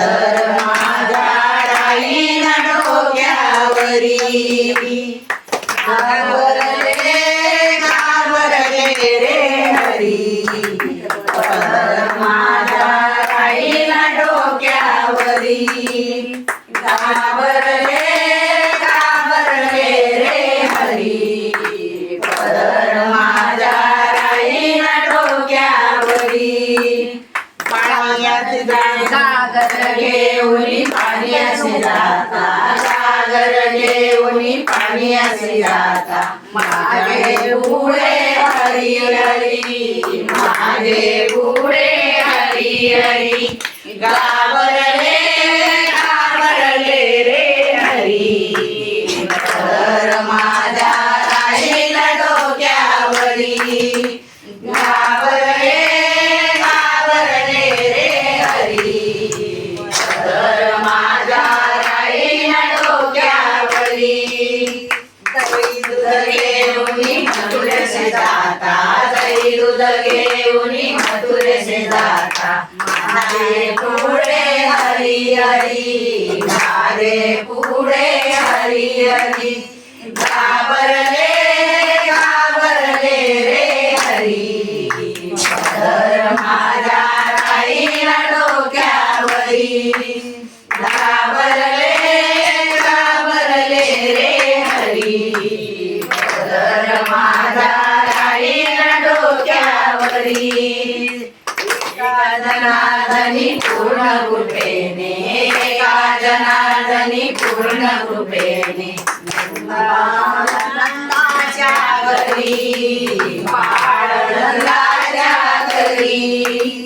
पदर माझ्या राहीन डोक्यावरी घाबरले घाबरले रे हरी पदर माझ्या राहीन डोक्यावरी घाबरले घाबरले रे हरी पदर माझ्या राहीन डोक्यावरी पाण्यात सागर घेऊन पाण्याशी जाता सागर घेऊन पाण्याशी जाता माझे पुढे हरी हरी माझे पुढे हरी हरी घाबरले घाबरले रे हरी पदर माझ्या राहील डोक्यावरी घाबरले घाबरले रे हरी पदर माझ्या राहील डोक्यावरी दही दूध घेऊन मथुरेसे जाता दही दूध घेऊन मथुरेसे जाता माझे पुढे हरी हरी माझे पुढे हरी हरी घाबरले घाबरले रे हरी पदर माझ्या राहील डोक्यावरी घाबरले घाबरले रे हरी पदर माझ्या राहील डोक्यावरी एका जनार्दनी पूर्ण कृपेने एका जनार्दनी पूर्ण कृपेने नंदाच्या घरी बाळ नंदाच्या घरी